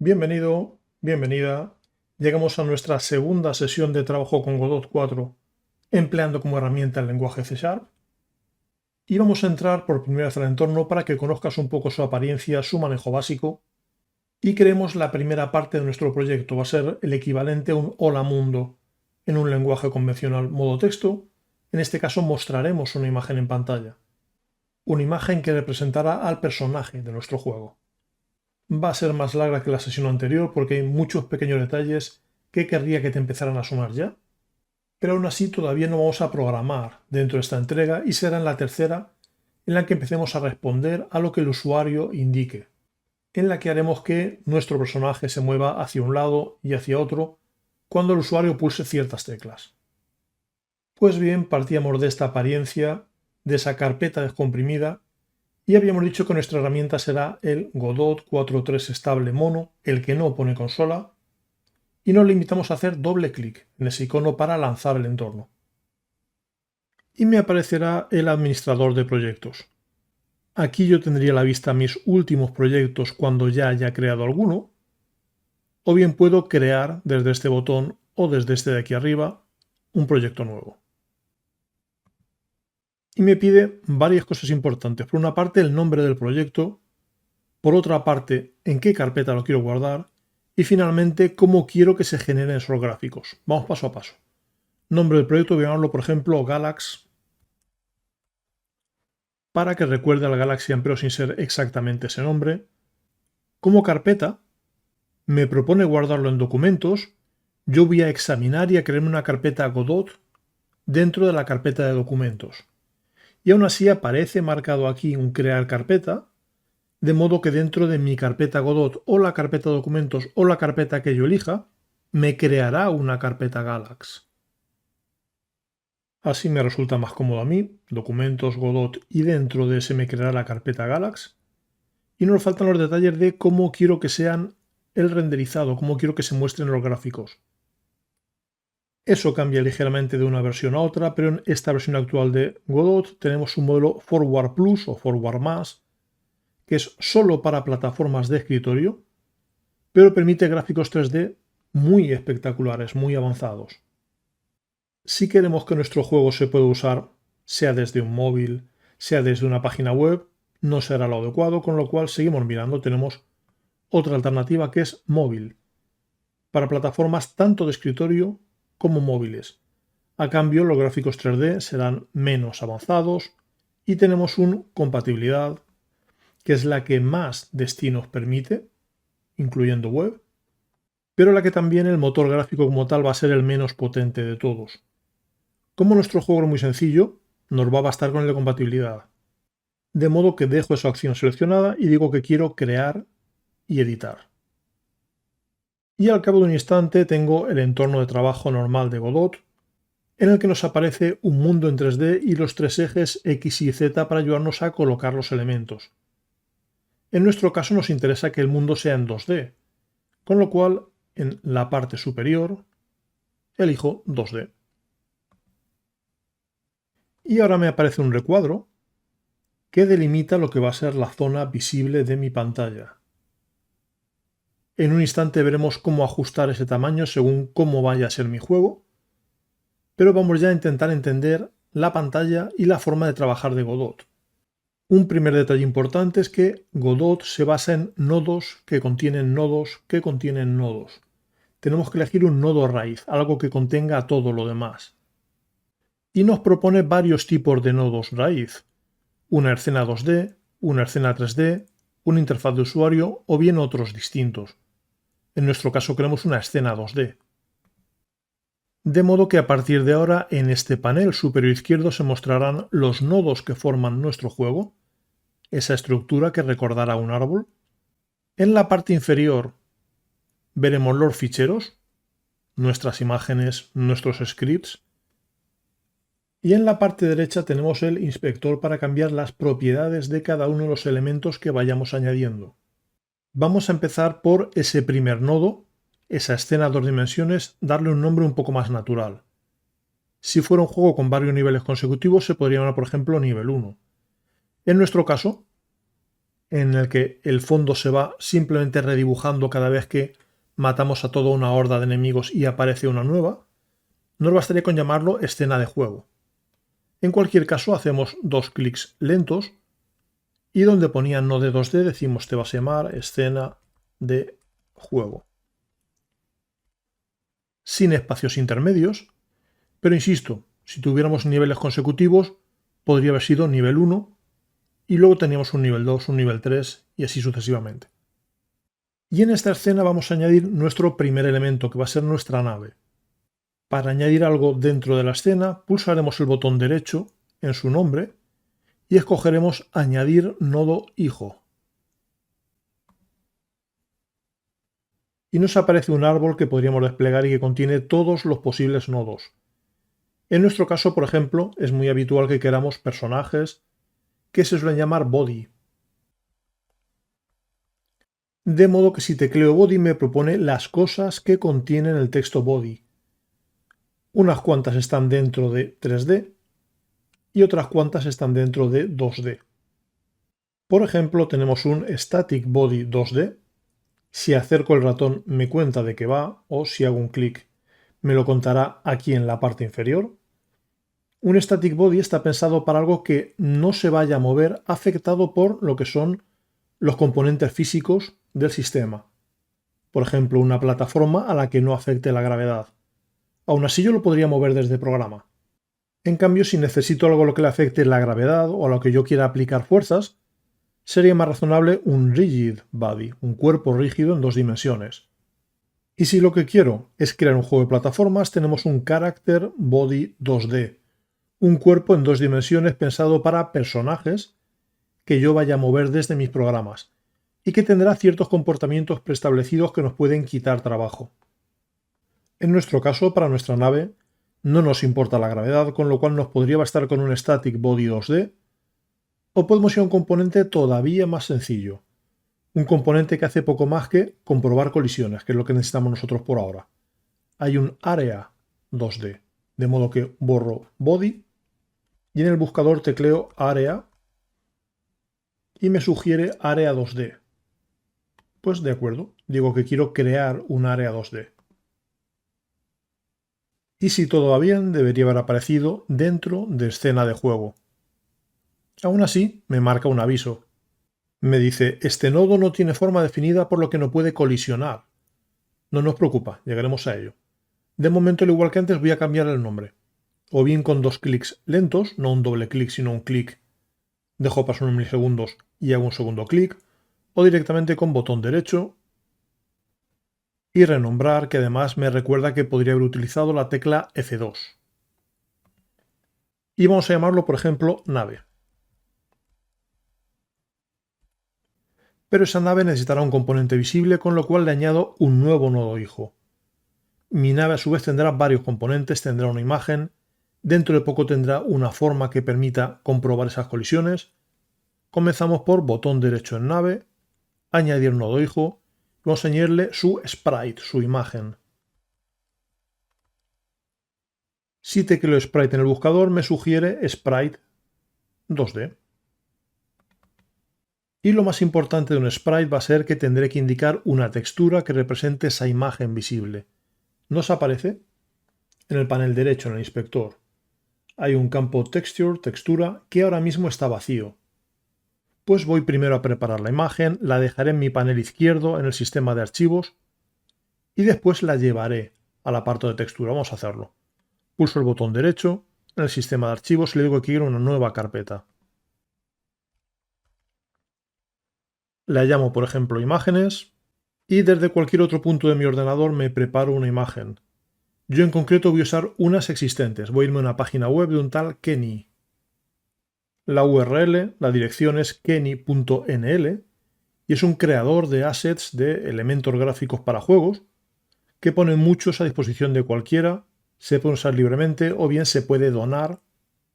Bienvenido, bienvenida. Llegamos a nuestra segunda sesión de trabajo con Godot 4, empleando como herramienta el lenguaje C Sharp. Y vamos a entrar por primera vez al entorno para que conozcas un poco su apariencia, su manejo básico. Y creemos la primera parte de nuestro proyecto. Va a ser el equivalente a un Hola Mundo en un lenguaje convencional modo texto. En este caso mostraremos una imagen en pantalla. Una imagen que representará al personaje de nuestro juego. Va a ser más larga que la sesión anterior porque hay muchos pequeños detalles que querría que te empezaran a sonar ya, pero aún así todavía no vamos a programar dentro de esta entrega y será en la tercera en la que empecemos a responder a lo que el usuario indique, en la que haremos que nuestro personaje se mueva hacia un lado y hacia otro cuando el usuario pulse ciertas teclas. Pues bien, partíamos de esta apariencia, de esa carpeta descomprimida, y habíamos dicho que nuestra herramienta será el Godot 4.3 estable mono, el que no pone consola, y nos limitamos a hacer doble clic en ese icono para lanzar el entorno. Y me aparecerá el administrador de proyectos. Aquí yo tendría a la vista mis últimos proyectos cuando ya haya creado alguno, o bien puedo crear desde este botón o desde este de aquí arriba un proyecto nuevo. Y me pide varias cosas importantes. Por una parte, el nombre del proyecto. Por otra parte, en qué carpeta lo quiero guardar. Y finalmente, cómo quiero que se generen esos gráficos. Vamos paso a paso. Nombre del proyecto, voy a llamarlo, por ejemplo, Galax, para que recuerde a la galaxia, pero sin ser exactamente ese nombre. Como carpeta, me propone guardarlo en documentos. Yo voy a examinar y a crearme una carpeta Godot dentro de la carpeta de documentos. Y aún así aparece marcado aquí un crear carpeta, de modo que dentro de mi carpeta Godot o la carpeta documentos o la carpeta que yo elija, me creará una carpeta Galax. Así me resulta más cómodo a mí, documentos Godot, y dentro de ese me creará la carpeta Galax. Y nos faltan los detalles de cómo quiero que sean el renderizado, cómo quiero que se muestren los gráficos. Eso cambia ligeramente de una versión a otra, pero en esta versión actual de Godot tenemos un modelo Forward Plus o Forward Más, que es solo para plataformas de escritorio, pero permite gráficos 3D muy espectaculares, muy avanzados. Si queremos que nuestro juego se pueda usar, sea desde un móvil, sea desde una página web, no será lo adecuado, con lo cual seguimos mirando. Tenemos otra alternativa que es móvil, para plataformas tanto de escritorio como móviles. A cambio, los gráficos 3D serán menos avanzados y tenemos una compatibilidad que es la que más destinos permite, incluyendo web, pero la que también el motor gráfico como tal va a ser el menos potente de todos. Como nuestro juego es muy sencillo, nos va a bastar con el de compatibilidad. De modo que dejo esa opción seleccionada y digo que quiero crear y editar. Y al cabo de un instante tengo el entorno de trabajo normal de Godot, en el que nos aparece un mundo en 3D y los tres ejes X y Z para ayudarnos a colocar los elementos. En nuestro caso nos interesa que el mundo sea en 2D, con lo cual en la parte superior elijo 2D. Y ahora me aparece un recuadro que delimita lo que va a ser la zona visible de mi pantalla. En un instante veremos cómo ajustar ese tamaño según cómo vaya a ser mi juego, pero vamos ya a intentar entender la pantalla y la forma de trabajar de Godot. Un primer detalle importante es que Godot se basa en nodos que contienen nodos que contienen nodos. Tenemos que elegir un nodo raíz, algo que contenga todo lo demás. Y nos propone varios tipos de nodos raíz. Una escena 2D, una escena 3D, una interfaz de usuario o bien otros distintos. En nuestro caso queremos una escena 2D. De modo que a partir de ahora en este panel superior izquierdo se mostrarán los nodos que forman nuestro juego, esa estructura que recordará un árbol. En la parte inferior veremos los ficheros, nuestras imágenes, nuestros scripts. Y en la parte derecha tenemos el inspector para cambiar las propiedades de cada uno de los elementos que vayamos añadiendo. Vamos a empezar por ese primer nodo, esa escena a 2 dimensiones, darle un nombre un poco más natural. Si fuera un juego con varios niveles consecutivos se podría llamar, por ejemplo, nivel 1. En nuestro caso, en el que el fondo se va simplemente redibujando cada vez que matamos a toda una horda de enemigos y aparece una nueva, nos bastaría con llamarlo escena de juego. En cualquier caso, hacemos dos clics lentos y donde ponía no de 2D decimos te vas a llamar escena de juego. Sin espacios intermedios, pero insisto, si tuviéramos niveles consecutivos, podría haber sido nivel 1 y luego teníamos un nivel 2, un nivel 3 y así sucesivamente. Y en esta escena vamos a añadir nuestro primer elemento, que va a ser nuestra nave. Para añadir algo dentro de la escena, pulsaremos el botón derecho en su nombre y escogeremos Añadir nodo hijo. Y nos aparece un árbol que podríamos desplegar y que contiene todos los posibles nodos. En nuestro caso, por ejemplo, es muy habitual que queramos personajes que se suelen llamar body. De modo que si tecleo body me propone las cosas que contienen el texto body. Unas cuantas están dentro de 3D y otras cuantas están dentro de 2D. Por ejemplo, tenemos un static body 2D. Si acerco el ratón me cuenta de qué va, o si hago un clic me lo contará aquí en la parte inferior. Un static body está pensado para algo que no se vaya a mover afectado por lo que son los componentes físicos del sistema. Por ejemplo, una plataforma a la que no afecte la gravedad. Aún así yo lo podría mover desde programa. En cambio, si necesito algo a lo que le afecte la gravedad o a lo que yo quiera aplicar fuerzas, sería más razonable un rigid body, un cuerpo rígido en 2 dimensiones. Y si lo que quiero es crear un juego de plataformas, tenemos un character body 2D, un cuerpo en 2 dimensiones pensado para personajes que yo vaya a mover desde mis programas y que tendrá ciertos comportamientos preestablecidos que nos pueden quitar trabajo. En nuestro caso, para nuestra nave, no nos importa la gravedad, con lo cual nos podría bastar con un static body 2D, o podemos ir a un componente todavía más sencillo, un componente que hace poco más que comprobar colisiones, que es lo que necesitamos nosotros por ahora. Hay un area 2D, de modo que borro body y en el buscador tecleo area y me sugiere área 2D. Pues de acuerdo, digo que quiero crear un área 2D. Y si todo va bien, debería haber aparecido dentro de escena de juego. Aún así, me marca un aviso. Me dice, este nodo no tiene forma definida por lo que no puede colisionar. No nos preocupa, llegaremos a ello. De momento, al igual que antes, voy a cambiar el nombre. O bien con 2 clics lentos, no un doble clic, sino un clic. Dejo pasar unos milisegundos y hago un segundo clic. O directamente con botón derecho y renombrar, que además me recuerda que podría haber utilizado la tecla F2. Y vamos a llamarlo, por ejemplo, nave. Pero esa nave necesitará un componente visible, con lo cual le añado un nuevo nodo hijo. Mi nave a su vez tendrá varios componentes, tendrá una imagen, dentro de poco tendrá una forma que permita comprobar esas colisiones. Comenzamos por botón derecho en nave, añadir nodo hijo, vamos a añadirle su sprite, su imagen. Si tecleo sprite en el buscador me sugiere sprite 2D. Y lo más importante de un sprite va a ser que tendré que indicar una textura que represente esa imagen visible. ¿Nos aparece? En el panel derecho, en el inspector, hay un campo texture, textura, que ahora mismo está vacío. Pues voy primero a preparar la imagen, la dejaré en mi panel izquierdo en el sistema de archivos y después la llevaré al apartado de textura. Vamos a hacerlo. Pulso el botón derecho en el sistema de archivos y le digo que quiero una nueva carpeta. La llamo, por ejemplo, imágenes y desde cualquier otro punto de mi ordenador me preparo una imagen. Yo en concreto voy a usar unas existentes. Voy a irme a una página web de un tal Kenny. La URL, la dirección es kenny.nl y es un creador de assets de elementos gráficos para juegos que pone muchos a disposición de cualquiera, se puede usar libremente o bien se puede donar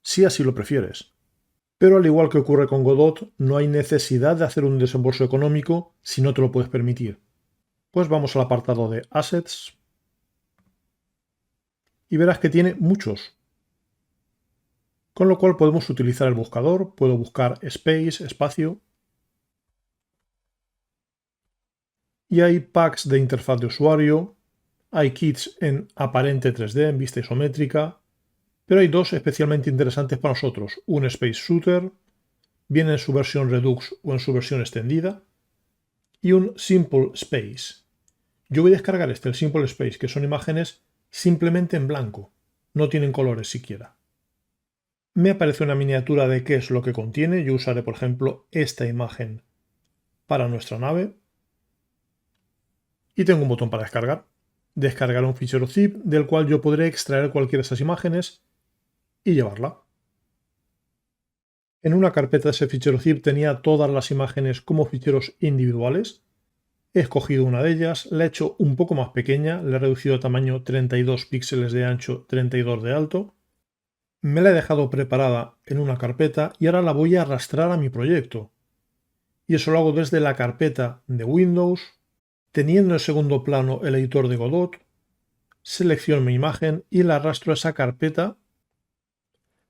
si así lo prefieres. Pero al igual que ocurre con Godot, no hay necesidad de hacer un desembolso económico si no te lo puedes permitir. Pues vamos al apartado de Assets y verás que tiene muchos. Con lo cual podemos utilizar el buscador, puedo buscar space, espacio, y hay packs de interfaz de usuario, hay kits en aparente 3D, en vista isométrica, pero hay dos especialmente interesantes para nosotros, un Space Shooter, bien en su versión Redux o en su versión extendida, y un Simple Space. Yo voy a descargar el Simple Space, que son imágenes simplemente en blanco, no tienen colores siquiera. Me aparece una miniatura de qué es lo que contiene, yo usaré por ejemplo esta imagen para nuestra nave, y tengo un botón para descargar. Descargar un fichero zip del cual yo podré extraer cualquiera de esas imágenes y llevarla. En una carpeta de ese fichero zip tenía todas las imágenes como ficheros individuales. He escogido una de ellas, la he hecho un poco más pequeña, le he reducido a tamaño 32 píxeles de ancho, 32 de alto. Me la he dejado preparada en una carpeta y ahora la voy a arrastrar a mi proyecto. Y eso lo hago desde la carpeta de Windows, teniendo en segundo plano el editor de Godot, selecciono mi imagen y la arrastro a esa carpeta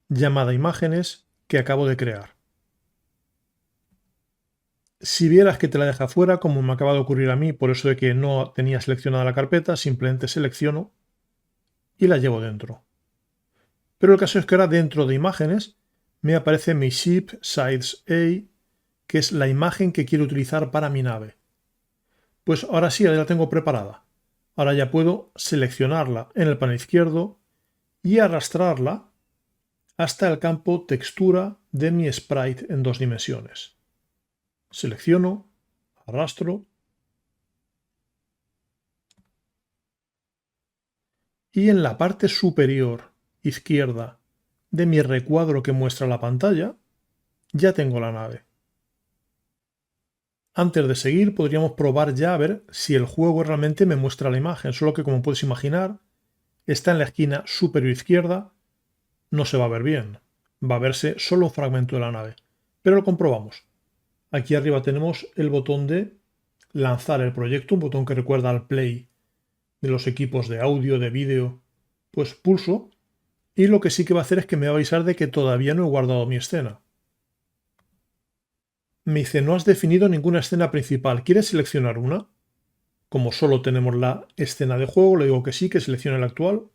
llamada imágenes que acabo de crear. Si vieras que te la deja fuera, como me acaba de ocurrir a mí, por eso de que no tenía seleccionada la carpeta, simplemente selecciono y la llevo dentro. Pero el caso es que ahora dentro de imágenes me aparece mi Ship Size A, que es la imagen que quiero utilizar para mi nave. Pues ahora sí, ya la tengo preparada. Ahora ya puedo seleccionarla en el panel izquierdo y arrastrarla hasta el campo textura de mi sprite en 2 dimensiones. Selecciono, arrastro y en la parte superior izquierda de mi recuadro que muestra la pantalla ya tengo la nave. Antes de seguir podríamos probar ya a ver si el juego realmente me muestra la imagen, solo que como puedes imaginar está en la esquina superior izquierda, no se va a ver bien, va a verse solo un fragmento de la nave, pero lo comprobamos. Aquí arriba tenemos el botón de lanzar el proyecto, un botón que recuerda al play de los equipos de audio, de vídeo, pues pulso y lo que sí que va a hacer es que me va a avisar de que todavía no he guardado mi escena. Me dice, no has definido ninguna escena principal, ¿quieres seleccionar una? Como solo tenemos la escena de juego, le digo que sí, que seleccione la actual.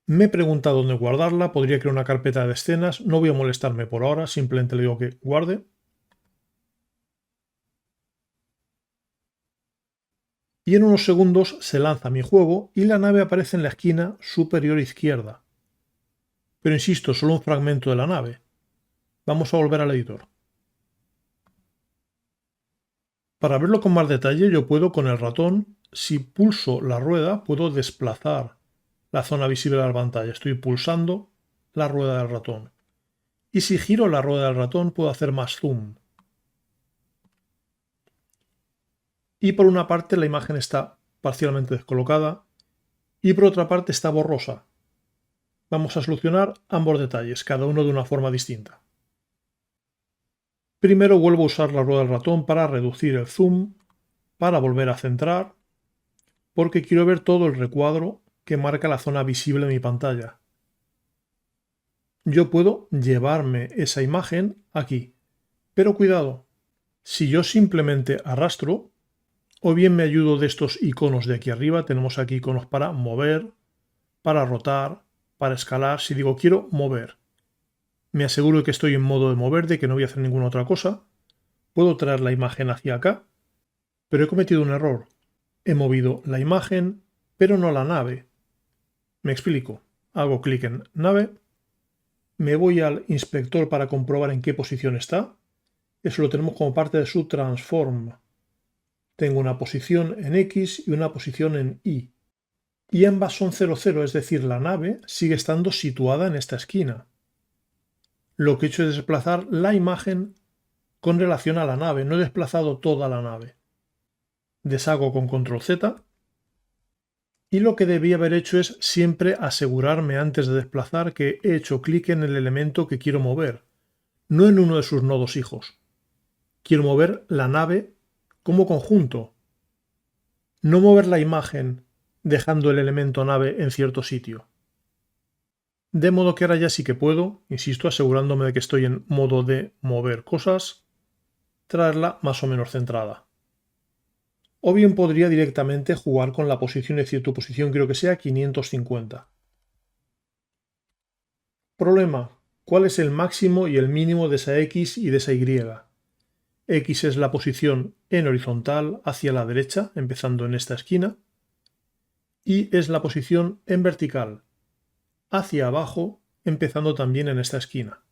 Me pregunta dónde guardarla, podría crear una carpeta de escenas, no voy a molestarme por ahora, simplemente le digo que guarde. Y en unos segundos se lanza mi juego y la nave aparece en la esquina superior izquierda. Pero insisto, solo un fragmento de la nave. Vamos a volver al editor. Para verlo con más detalle yo puedo con el ratón, si pulso la rueda, puedo desplazar la zona visible de la pantalla. Estoy pulsando la rueda del ratón. Y si giro la rueda del ratón puedo hacer más zoom. Y por una parte la imagen está parcialmente descolocada y por otra parte está borrosa. Vamos a solucionar ambos detalles, cada uno de una forma distinta. Primero vuelvo a usar la rueda del ratón para reducir el zoom, para volver a centrar, porque quiero ver todo el recuadro que marca la zona visible de mi pantalla. Yo puedo llevarme esa imagen aquí, pero cuidado, si yo simplemente arrastro, o bien me ayudo de estos iconos de aquí arriba, tenemos aquí iconos para mover, para rotar, para escalar. Si digo quiero mover, me aseguro de que estoy en modo de mover, de que no voy a hacer ninguna otra cosa. Puedo traer la imagen hacia acá, pero he cometido un error. He movido la imagen, pero no la nave. Me explico. Hago clic en nave, me voy al inspector para comprobar en qué posición está. Eso lo tenemos como parte de su transform. Tengo una posición en X y una posición en Y. Y ambas son 0,0, es decir, la nave sigue estando situada en esta esquina. Lo que he hecho es desplazar la imagen con relación a la nave, no he desplazado toda la nave. Deshago con control Z y lo que debía haber hecho es siempre asegurarme antes de desplazar que he hecho clic en el elemento que quiero mover, no en uno de sus nodos hijos. Quiero mover la nave como conjunto, no mover la imagen dejando el elemento nave en cierto sitio. De modo que ahora ya sí que puedo, insisto, asegurándome de que estoy en modo de mover cosas, traerla más o menos centrada. O bien podría directamente jugar con la posición y decir tu posición quiero que sea 550. Problema: ¿cuál es el máximo y el mínimo de esa X y de esa Y? X es la posición en horizontal hacia la derecha, empezando en esta esquina, y es la posición en vertical hacia abajo, empezando también en esta esquina.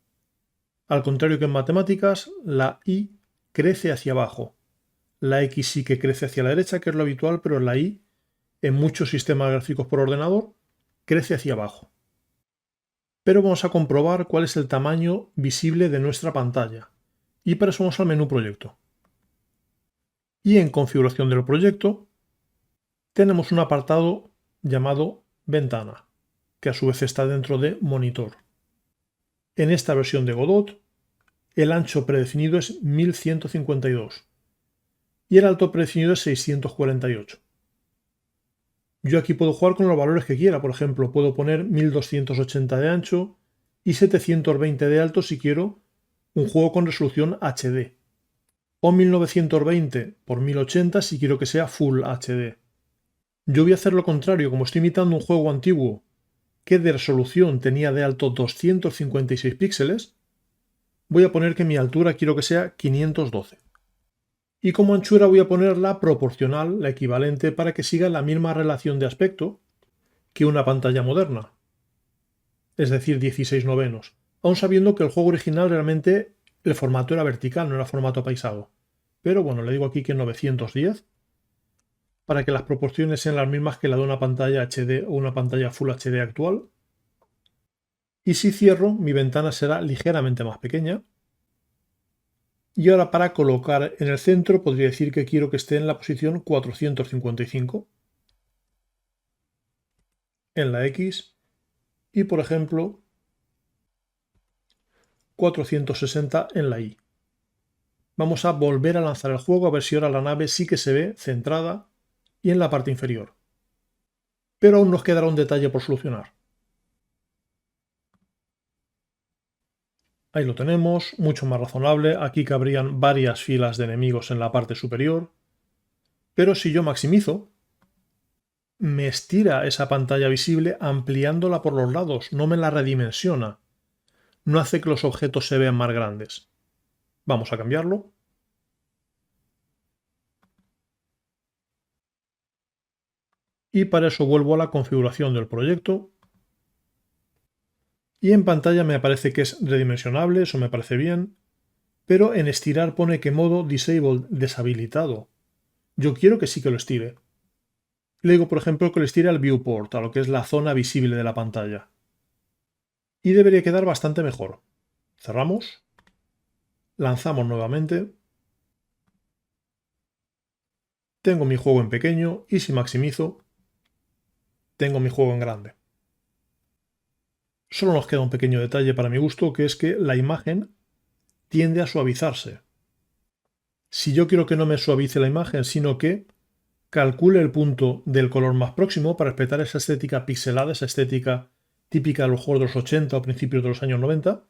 Al contrario que en matemáticas, la Y crece hacia abajo. La X sí que crece hacia la derecha, que es lo habitual, pero la Y, en muchos sistemas gráficos por ordenador, crece hacia abajo. Pero vamos a comprobar cuál es el tamaño visible de nuestra pantalla. Y para eso vamos al menú Proyecto. Y en Configuración del proyecto tenemos un apartado llamado Ventana, que a su vez está dentro de Monitor. En esta versión de Godot, el ancho predefinido es 1152 y el alto predefinido es 648. Yo aquí puedo jugar con los valores que quiera, por ejemplo, puedo poner 1280 de ancho y 720 de alto si quiero un juego con resolución HD, o 1920 por 1080 si quiero que sea Full HD. Yo voy a hacer lo contrario, como estoy imitando un juego antiguo que de resolución tenía de alto 256 píxeles, voy a poner que mi altura quiero que sea 512. Y como anchura voy a poner la proporcional, la equivalente, para que siga la misma relación de aspecto que una pantalla moderna, es decir, 16 novenos, aun sabiendo que el juego original realmente el formato era vertical, no era formato paisado. Pero bueno, le digo aquí que 910 para que las proporciones sean las mismas que la de una pantalla HD o una pantalla Full HD actual. Y si cierro, mi ventana será ligeramente más pequeña. Y ahora para colocar en el centro podría decir que quiero que esté en la posición 455 en la X y por ejemplo 460 en la Y. Vamos a volver a lanzar el juego a ver si ahora la nave sí que se ve centrada y en la parte inferior. Pero aún nos quedará un detalle por solucionar. Ahí lo tenemos, mucho más razonable. Aquí cabrían varias filas de enemigos en la parte superior. Pero si yo maximizo, me estira esa pantalla visible ampliándola por los lados, no me la redimensiona. No hace que los objetos se vean más grandes. Vamos a cambiarlo. Y para eso vuelvo a la configuración del proyecto. Y en pantalla me aparece que es redimensionable, eso me parece bien. Pero en estirar pone que modo Disabled deshabilitado. Yo quiero que sí que lo estire. Le digo, por ejemplo, que lo estire al viewport, a lo que es la zona visible de la pantalla. Y debería quedar bastante mejor. Cerramos. Lanzamos nuevamente. Tengo mi juego en pequeño y si maximizo, tengo mi juego en grande. Solo nos queda un pequeño detalle para mi gusto, que es que la imagen tiende a suavizarse. Si yo quiero que no me suavice la imagen, sino que calcule el punto del color más próximo para respetar esa estética pixelada, esa estética típica de los juegos de los 80 o principios de los años 90,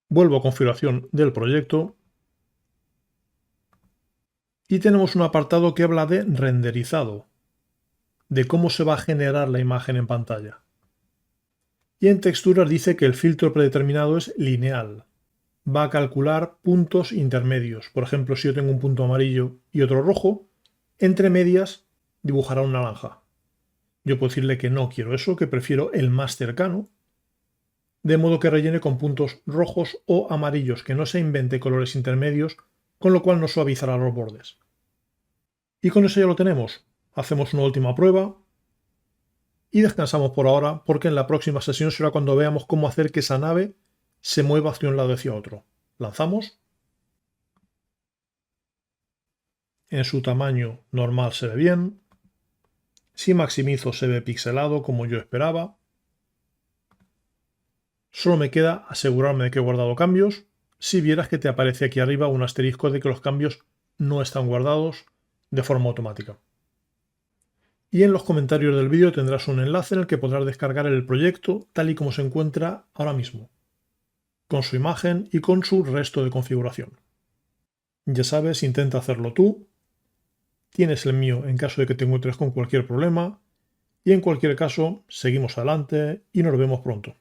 vuelvo a configuración del proyecto y tenemos un apartado que habla de renderizado, de cómo se va a generar la imagen en pantalla. Y en texturas dice que el filtro predeterminado es lineal. Va a calcular puntos intermedios. Por ejemplo, si yo tengo un punto amarillo y otro rojo, entre medias dibujará un naranja. Yo puedo decirle que no quiero eso, que prefiero el más cercano, de modo que rellene con puntos rojos o amarillos, que no se invente colores intermedios, con lo cual no suavizará los bordes. Y con eso ya lo tenemos. Hacemos una última prueba y descansamos por ahora, porque en la próxima sesión será cuando veamos cómo hacer que esa nave se mueva hacia un lado y hacia otro. Lanzamos. En su tamaño normal se ve bien. Si maximizo se ve pixelado como yo esperaba. Solo me queda asegurarme de que he guardado cambios. Si vieras que te aparece aquí arriba un asterisco de que los cambios no están guardados de forma automática. Y en los comentarios del vídeo tendrás un enlace en el que podrás descargar el proyecto tal y como se encuentra ahora mismo, con su imagen y con su resto de configuración. Ya sabes, intenta hacerlo tú. Tienes el mío en caso de que te encuentres con cualquier problema. Y en cualquier caso, seguimos adelante y nos vemos pronto.